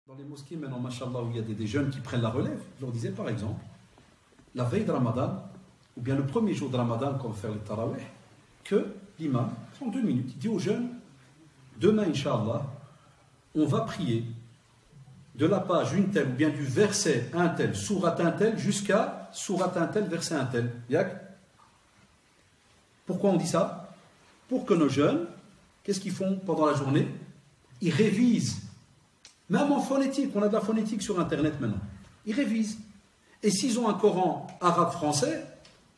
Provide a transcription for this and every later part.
Dans les mosquées, maintenant, machallah, où il y a des jeunes qui prennent la relève, je leur disais par exemple, la veille de Ramadan, ou bien le premier jour de Ramadan, quand on va faire le tarawih, que l'imam prend 2 minutes, il dit aux jeunes, demain, Inch'Allah, on va prier de la page une telle, ou bien du verset un tel, sourate un tel, jusqu'à sourate un tel, verset un tel. Yak. Pourquoi on dit ça? Pour que nos jeunes, qu'est-ce qu'ils font pendant la journée? Ils révisent. Même en phonétique, on a de la phonétique sur Internet maintenant. Ils révisent. Et s'ils ont un Coran arabe-français,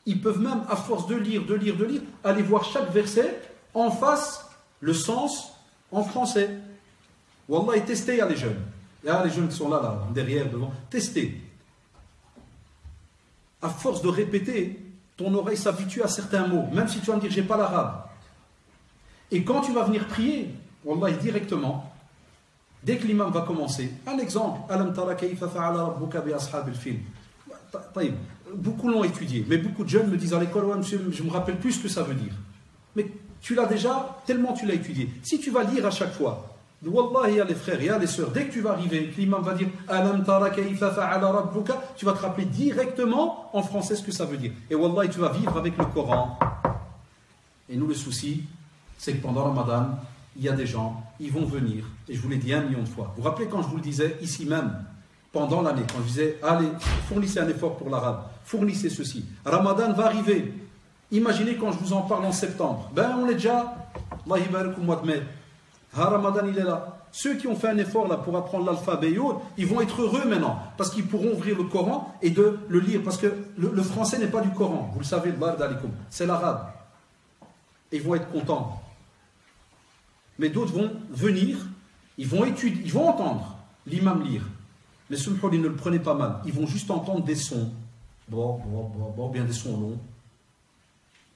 ils peuvent même, à force de lire, aller voir chaque verset en face, le sens en français. Wallah, et testez, il y a les jeunes. Il y a les jeunes qui sont là, derrière, devant. Testez. À force de répéter, ton oreille s'habitue à certains mots, même si tu vas me dire, j'ai pas l'arabe. Et quand tu vas venir prier, Wallah, directement, dès que l'imam va commencer, un exemple, Alam tara kayfa fa'ala rabbuka bi ashabil fil. Beaucoup l'ont étudié, mais beaucoup de jeunes me disent à l'école, ouais, monsieur, je ne me rappelle plus ce que ça veut dire. Mais tu l'as déjà, tellement tu l'as étudié. Si tu vas lire à chaque fois, Wallah, il y a les frères, il y a les sœurs, dès que tu vas arriver, l'imam va dire Alam tara kayfa fa'ala rabbuka, tu vas te rappeler directement en français ce que ça veut dire. Et Wallah, tu vas vivre avec le Coran. Et nous, le souci, c'est que pendant Ramadan, il y a des gens, ils vont venir, et je vous l'ai dit 1 million de fois. Vous vous rappelez quand je vous le disais, ici même, pendant l'année, quand je disais, allez, fournissez un effort pour l'arabe, fournissez ceci. Ramadan va arriver. Imaginez quand je vous en parle en septembre. Ben, on est déjà, Allah yibarak au mois de mai. Ramadan, il est là. Ceux qui ont fait un effort là pour apprendre l'alphabet et autres, ils vont être heureux maintenant, parce qu'ils pourront ouvrir le Coran et de le lire, parce que le français n'est pas du Coran. Vous le savez, le bard alikum, c'est l'arabe. Et ils vont être contents. Mais d'autres vont venir, ils vont étudier, ils vont entendre l'imam lire. Mais ce ils ne le prenaient pas mal. Ils vont juste entendre des sons. Bien des sons longs.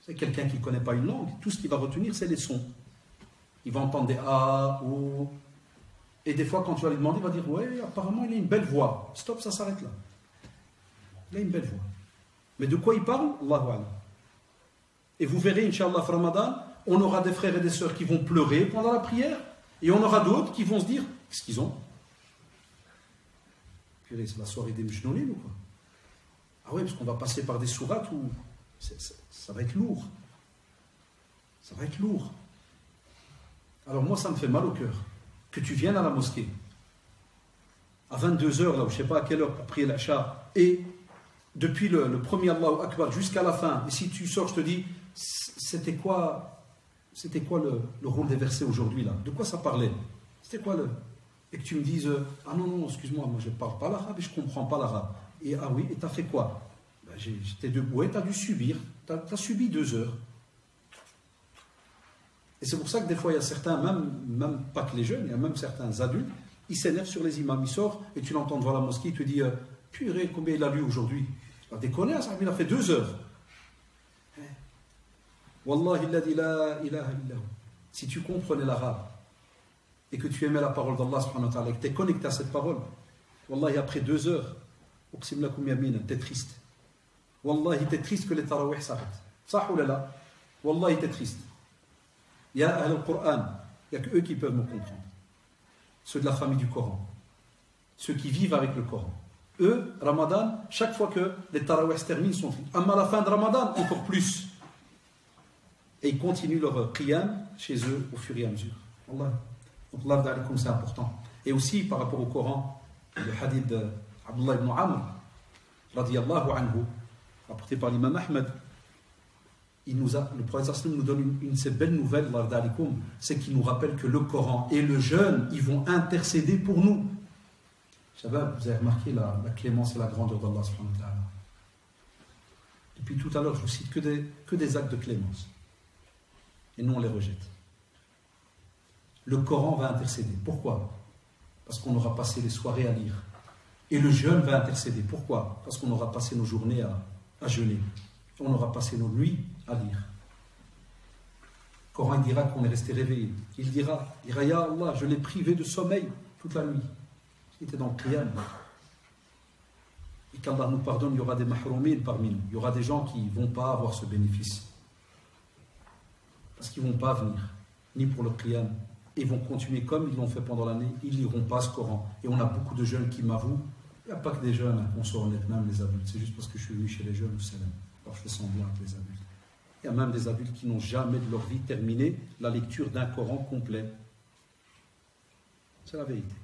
C'est quelqu'un qui ne connaît pas une langue. Tout ce qu'il va retenir, c'est les sons. Il va entendre des A, O. Et des fois, quand tu vas lui demander, il va dire, ouais, apparemment, il a une belle voix. Stop, ça s'arrête là. Il a une belle voix. Mais de quoi il parle? Allahu A'lam. Et vous verrez, Inch'Allah, Ramadan, on aura des frères et des sœurs qui vont pleurer pendant la prière, et on aura d'autres qui vont se dire, qu'est-ce qu'ils ont? C'est la soirée des Mujnoulines ou quoi? Ah oui, parce qu'on va passer par des sourates où ça va être lourd. Ça va être lourd. Alors moi, ça me fait mal au cœur que tu viennes à la mosquée à 22h, là, ou je ne sais pas à quelle heure pour prier l'Acha, et depuis le premier Allahu Akbar jusqu'à la fin, et si tu sors, je te dis, c'était quoi le rôle des versets aujourd'hui là? De quoi ça parlait? C'était quoi Et que tu me dises, ah non, excuse-moi, moi je ne parle pas l'arabe et je ne comprends pas l'arabe. Et ah oui, et tu as fait quoi? Ben, j'étais debout, tu as dû subir, tu as subi 2 heures. Et c'est pour ça que des fois, il y a certains, même pas que les jeunes, il y a même certains adultes, ils s'énervent sur les imams. Ils sortent et tu l'entends devant la mosquée, il te dit, purée, combien il a lu aujourd'hui? Tu vas déconner, ça, il a fait 2 heures. Wallahi alladhi la ilaha illahu. Si tu comprenais l'arabe et que tu aimais la parole d'Allah subhanahu wa ta'ala et que tu es connecté à cette parole, Wallahi après 2 heures, t'es triste. Wallahi t'es triste que les tarawih s'arrêtent. Sah ou là? Wallahi t'es triste. Il y a le Coran, il n'y a que eux qui peuvent me comprendre. Ceux de la famille du Coran. Ceux qui vivent avec le Coran. Eux, Ramadan, chaque fois que les tarawih se terminent, ils sont tristes. À la fin de Ramadan, encore plus. Et ils continuent leur qiyam chez eux au fur et à mesure. Allah. Donc là, c'est important. Et aussi par rapport au Coran, le hadith d'Abdullah ibn Amr, radiyallahu anhu, rapporté par l'imam Ahmed, le prophète nous donne une de ces belles nouvelles, c'est qu'il nous rappelle que le Coran et le jeûne, ils vont intercéder pour nous. Shabab, vous avez remarqué la clémence et la grandeur d'Allah subhanahu wa ta'ala. Depuis tout à l'heure, je vous cite que des actes de clémence. Et nous on les rejette. Le Coran va intercéder. Pourquoi? Parce qu'on aura passé les soirées à lire. Et le jeûne va intercéder. Pourquoi? Parce qu'on aura passé nos journées à jeûner. On aura passé nos nuits à lire. Le Coran il dira qu'on est resté réveillé. Il dira, Ya Allah, je l'ai privé de sommeil toute la nuit. Il était dans le qiyam. Et qu'Allah nous pardonne, il y aura des mahroumines parmi nous. Il y aura des gens qui ne vont pas avoir ce bénéfice. Parce qu'ils ne vont pas venir, ni pour le qiyam, et vont continuer comme ils l'ont fait pendant l'année, ils ne liront pas ce Coran. Et on a beaucoup de jeunes qui m'avouent, il n'y a pas que des jeunes, on soit honnête, même les adultes, c'est juste parce que je suis venu chez les jeunes, alors je fais semblant avec les adultes. Il y a même des adultes qui n'ont jamais de leur vie terminé la lecture d'un Coran complet. C'est la vérité.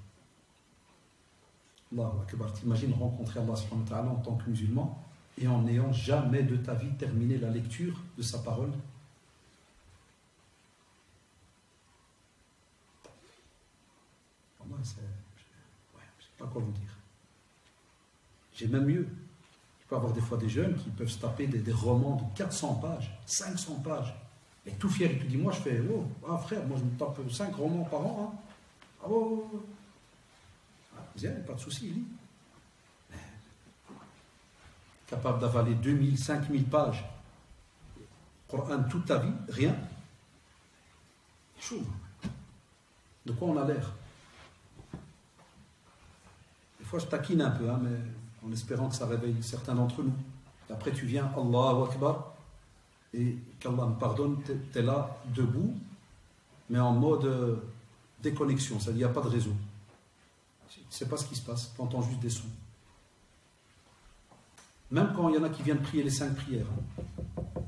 Allahu Akbar, t'imagines rencontrer Allah subhanahu wa ta'ala en tant que musulman et en n'ayant jamais de ta vie terminé la lecture de sa parole. Je ne sais pas quoi vous dire. J'ai même mieux. Il peut y avoir des fois des jeunes qui peuvent se taper des romans de 400 pages, 500 pages. Et tout fier, il te dit, moi je fais, oh, ah, frère, moi je me tape 5 romans par an. Hein. Ah, oh, oh. Il n'y a pas de souci, il lit. Capable d'avaler 2000, 5000 pages. Coran toute ta vie, rien. Chaud. De quoi on a l'air? Des fois je taquine un peu, hein, mais en espérant que ça réveille certains d'entre nous. Et après tu viens, Allahu Akbar, et qu'Allah me pardonne, tu es là, debout, mais en mode déconnexion, c'est-à-dire il n'y a pas de réseau. Tu ne sais pas ce qui se passe, tu entends juste des sons. Même quand il y en a qui viennent prier les 5 prières,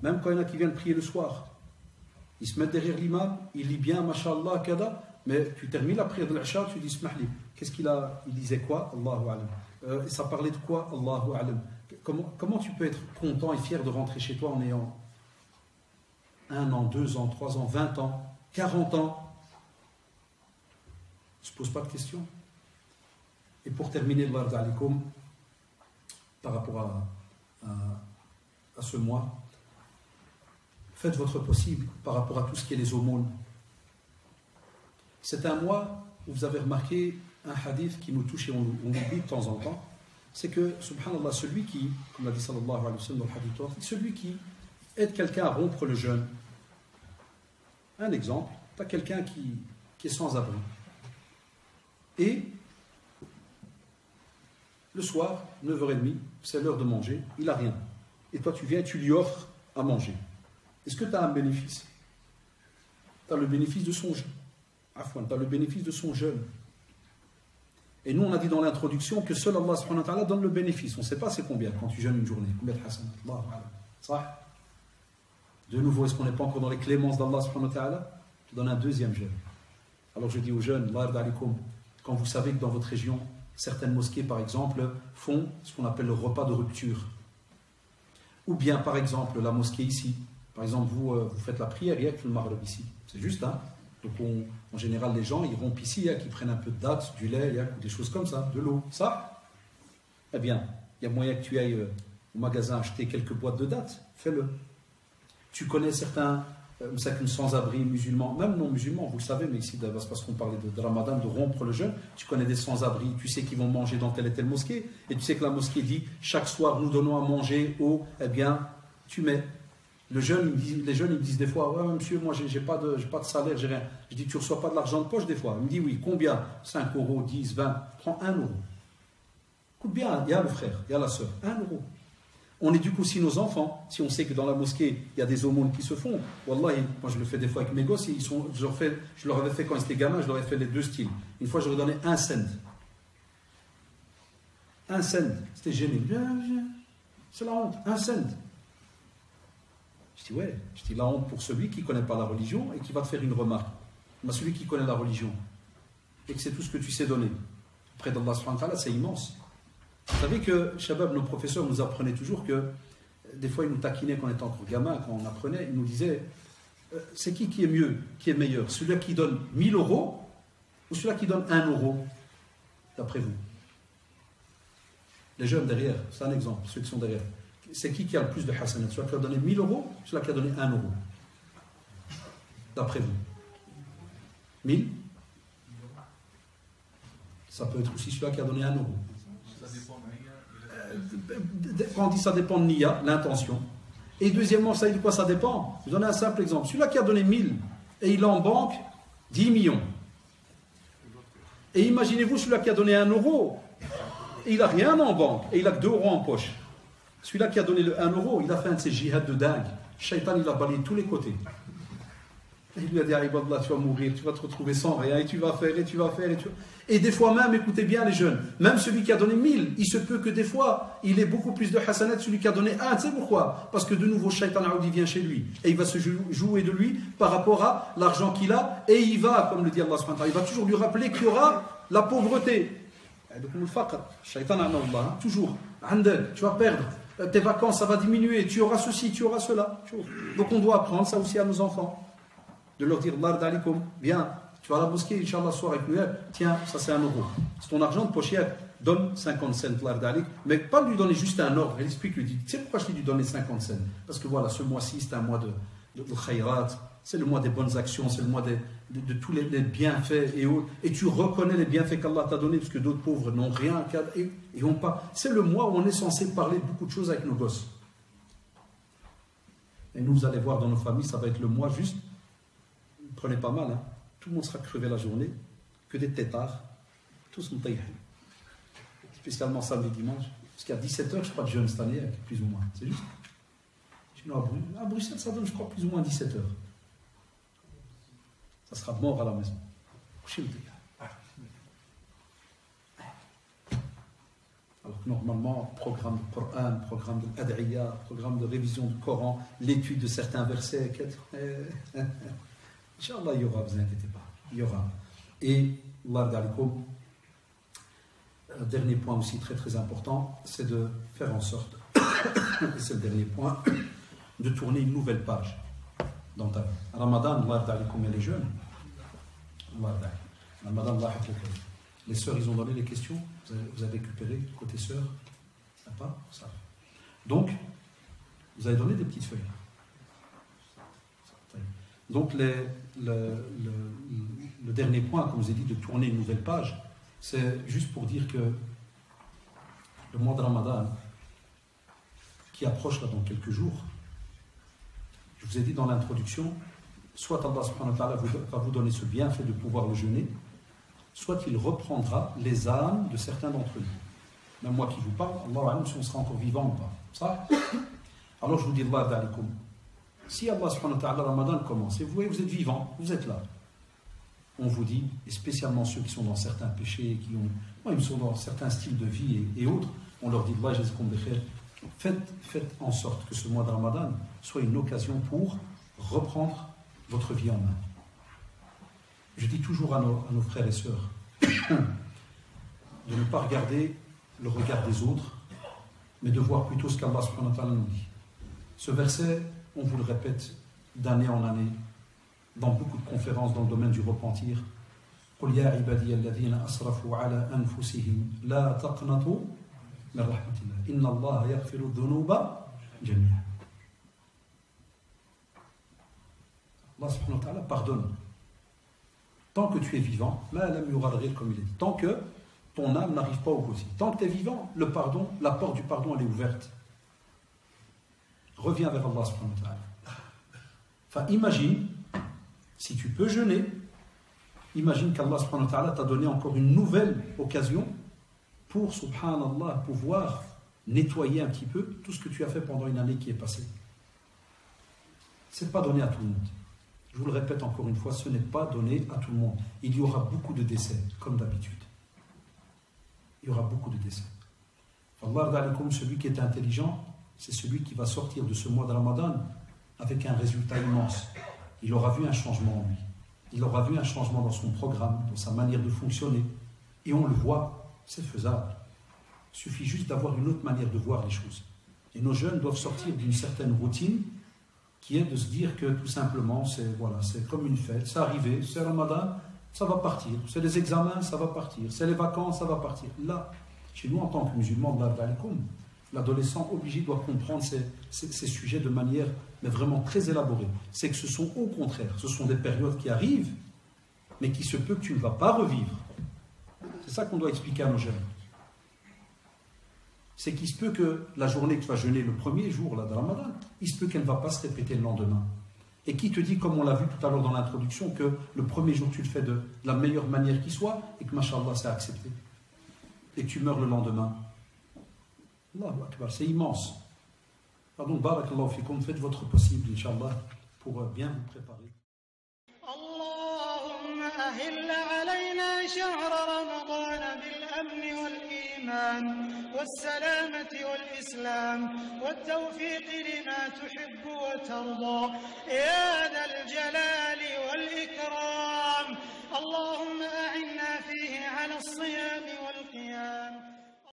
même quand il y en a qui viennent prier le soir, ils se mettent derrière l'imam, il lit bien, mashallah, kada, mais tu termines la prière de l'Isha, tu dis, smahli, qu'est-ce qu'il a, il disait quoi? Allahu alam. Et ça parlait de quoi? Allahu alam. Comment tu peux être content et fier de rentrer chez toi en ayant 1 an, 2 ans, 3 ans, 20 ans, 40 ans? Ne se pose pas de questions. Et pour terminer, par rapport à ce mois, faites votre possible par rapport à tout ce qui est les aumônes. C'est un mois où vous avez remarqué un hadith qui nous touche et on l'oublie de temps en temps. C'est que, subhanallah, celui qui, comme l'a dit sallallahu alayhi wa sallam dans le hadith, celui qui aide quelqu'un à rompre le jeûne. Un exemple, tu as quelqu'un qui est sans abri. Et le soir, 9h30, c'est l'heure de manger, il n'a rien. Et toi, tu viens et tu lui offres à manger. Est-ce que tu as un bénéfice? Tu as le bénéfice de son jeûne. Tu as le bénéfice de son jeûne. Et nous, on a dit dans l'introduction que seul Allah subhanahu wa ta'ala donne le bénéfice. On ne sait pas c'est combien quand tu jeûnes une journée. Combien de hasanat? Ça. De nouveau, est-ce qu'on n'est pas encore dans les clémences d'Allah subhanahu wa ta'ala? Je donne un deuxième jeûne. Alors je dis aux jeunes, quand vous savez que dans votre région, certaines mosquées, par exemple, font ce qu'on appelle le repas de rupture. Ou bien, par exemple, la mosquée ici. Par exemple, vous faites la prière, il y a que le maghrib ici. C'est juste, hein. Donc, en général, les gens, ils rompent ici, il y a qui prennent un peu de dattes, du lait, il y a des choses comme ça, de l'eau. Ça, eh bien, il y a moyen que tu ailles au magasin acheter quelques boîtes de dattes. Fais-le. Tu connais certains sans-abri musulmans, même non musulmans, vous le savez, mais ici, c'est parce qu'on parlait de Ramadan, de rompre le jeûne. Tu connais des sans-abri, tu sais qu'ils vont manger dans telle et telle mosquée, et tu sais que la mosquée dit chaque soir nous donnons à manger au, eh bien, tu mets. Les jeunes, ils me disent des fois, ouais, monsieur, moi j'ai pas de salaire, j'ai rien. Je dis, tu ne reçois pas de l'argent de poche des fois? Il me dit, oui, combien? 5 euros, 10, 20, prends 1 euro. Écoute bien, il y a le frère, il y a la soeur, 1 euro. On éduque aussi nos enfants. Si on sait que dans la mosquée, il y a des aumônes qui se font, Wallah, moi je le fais des fois avec mes gosses, je leur avais fait quand ils étaient gamins, je leur ai fait les deux styles. Une fois, je leur ai donné 1 cent. 1 cent, c'était gêné. C'est la honte, 1 cent. Je dis, ouais, la honte pour celui qui ne connaît pas la religion et qui va te faire une remarque. Mais celui qui connaît la religion et que c'est tout ce que tu sais donner, près d'Allah subhanahu wa ta'ala, c'est immense. Vous savez que, Shabab, nos professeurs nous apprenaient toujours que, des fois ils nous taquinaient quand on était encore gamin, quand on apprenait, ils nous disaient, c'est qui est mieux, qui est meilleur? Celui-là qui donne 1000 euros ou celui-là qui donne 1 euro, d'après vous? Les jeunes derrière, c'est un exemple, ceux qui sont derrière. C'est qui a le plus de hasanat? Celui qui a donné 1000 euros ou celui qui a donné 1 euro? D'après vous? 1000? Ça peut être aussi celui qui a donné 1 euro. Quand on dit ça dépend de Nia, l'intention. Et deuxièmement, ça dit de quoi ça dépend? Je vais donner un simple exemple. Celui-là qui a donné 1000 et il a en banque 10 millions. Et imaginez-vous celui-là qui a donné 1 euro et il n'a rien en banque et il a que 2 euros en poche. Celui-là qui a donné le 1 euro, il a fait un de ces jihads de dingue. Shaitan, il a balayé de tous les côtés. Il lui a dit, Ibadallah, tu vas mourir, tu vas te retrouver sans rien, et tu vas faire, et tu vas faire, et tu vas... Et des fois même, écoutez bien les jeunes, même celui qui a donné 1000, il se peut que des fois, il ait beaucoup plus de hasanat que celui qui a donné 1. Tu sais pourquoi? Parce que de nouveau, Shaitan Aoudi vient chez lui, et il va se jouer de lui par rapport à l'argent qu'il a, et il va, comme le dit Allah subhanahu wa ta'ala, il va toujours lui rappeler qu'il y aura la pauvreté. Shaitan Allah, toujours, tu vas perdre, tes vacances, ça va diminuer, tu auras ceci, tu auras cela. Donc on doit apprendre ça aussi à nos enfants. De leur dire, Lard alikum, viens, tu vas à la mosquée, Inch'Allah, soir avec nous, tiens, ça c'est 1 euro. C'est ton argent de pochière, donne 50 cents, Lard alik, mais pas lui donner juste un ordre. Elle explique, lui dit, tu sais pourquoi je t'ai dit donner 50 cents? Parce que voilà, ce mois-ci, c'est un mois de khayrat, c'est le mois des bonnes actions, c'est le mois de tous les bienfaits et autres. Et tu reconnais les bienfaits qu'Allah t'a donnés, parce que d'autres pauvres n'ont rien, et ont pas. C'est le mois où on est censé parler beaucoup de choses avec nos gosses. Et nous, vous allez voir dans nos familles, ça va être le mois juste. Prenez pas mal, hein. Tout le monde sera crevé la journée, que des têtards, tous mutaïhins. Spécialement samedi, dimanche, parce qu'à 17h, je crois, de jeûne cette année, plus ou moins. C'est juste. Sinon, à Bruxelles, ça donne, je crois, plus ou moins 17h. Ça sera mort à la maison. Alors que normalement, programme de Coran, programme de Ad'iyya, programme de révision du Coran, l'étude de certains versets, Inch'Allah, il y aura, vous inquiétez pas, il y aura. Et, dernier point aussi très très important, c'est de faire en sorte, et c'est le dernier point, de tourner une nouvelle page dans ta vie. Ramadan, il est jeune. Ramadan, les sœurs, ils ont donné les questions, vous avez récupéré côté sœurs, pas ça. Donc, vous avez donné des petites feuilles. Donc, le dernier point, comme je vous ai dit, de tourner une nouvelle page, c'est juste pour dire que le mois de Ramadan, qui approche là dans quelques jours, je vous ai dit dans l'introduction, soit Allah subhanahu wa ta'ala va vous donner ce bienfait de pouvoir le jeûner, soit il reprendra les âmes de certains d'entre nous. Même moi qui vous parle, Allah alam si on sera encore vivant ou pas. Ça? Alors je vous dis, Allah d'alikum. Si Allah subhanahu wa ta'ala Ramadan commence, et vous voyez, vous êtes vivant, vous êtes là. On vous dit, et spécialement ceux qui sont dans certains péchés, ils sont dans certains styles de vie et autres, on leur dit, faites en sorte que ce mois de Ramadan soit une occasion pour reprendre votre vie en main. Je dis toujours à nos frères et sœurs de ne pas regarder le regard des autres, mais de voir plutôt ce qu'Allah subhanahu wa ta'ala nous dit. Ce verset, on vous le répète d'année en année, dans beaucoup de conférences dans le domaine du repentir. قُلْ يَا عِبَادِيَ الَّذِينَ أَسْرَفُوا عَلَى أَنفُسِهِمْ لَا تَقْنَطُوا مِنْ رَحْمَةِ اللَّهِ إِنَّ اللَّهَ يَغْفِرُ الذُّنُوبَ جَمِيعًا. Allah subhanahu wa ta'ala pardonne. Tant que tu es vivant, comme il est dit, tant que ton âme n'arrive pas au gosier. Tant que tu es vivant, le pardon, la porte du pardon, elle est ouverte. Reviens vers Allah subhanahu wa ta'ala. Enfin, imagine, si tu peux jeûner, imagine qu'Allah subhanahu wa ta'ala t'a donné encore une nouvelle occasion pour, subhanallah, pouvoir nettoyer un petit peu tout ce que tu as fait pendant une année qui est passée. Ce n'est pas donné à tout le monde. Je vous le répète encore une fois, ce n'est pas donné à tout le monde. Il y aura beaucoup de décès, comme d'habitude. Il y aura beaucoup de décès. Allah, celui qui est intelligent, c'est celui qui va sortir de ce mois de Ramadan avec un résultat immense. Il aura vu un changement en lui. Il aura vu un changement dans son programme, dans sa manière de fonctionner. Et on le voit, c'est faisable. Il suffit juste d'avoir une autre manière de voir les choses. Et nos jeunes doivent sortir d'une certaine routine qui est de se dire que tout simplement, c'est comme une fête, c'est arrivé, c'est Ramadan, ça va partir. C'est les examens, ça va partir. C'est les vacances, ça va partir. Là, chez nous, en tant que musulmans de l'adolescent obligé doit comprendre ces sujets de manière mais vraiment très élaborée. C'est que ce sont au contraire, ce sont des périodes qui arrivent, mais qui se peut que tu ne vas pas revivre. C'est ça qu'on doit expliquer à nos jeunes. C'est qu'il se peut que la journée que tu vas jeûner le premier jour là, de Ramadan, il se peut qu'elle ne va pas se répéter le lendemain. Et qui te dit, comme on l'a vu tout à l'heure dans l'introduction, que le premier jour tu le fais de la meilleure manière qui soit, et que, mashallah, c'est accepté. Et tu meurs le lendemain. Allahu Akbar, c'est immense. Pardon, barakallahu fikum, faites votre possible, Inch'Allah, pour bien vous préparer. أهل علينا شهر رمضان بالأمن والإيمان والسلامة والإسلام والتوفيق لما تحب وترضى يا ذا الجلال والإكرام. اللهم أعنا فيه على الصيام والقيام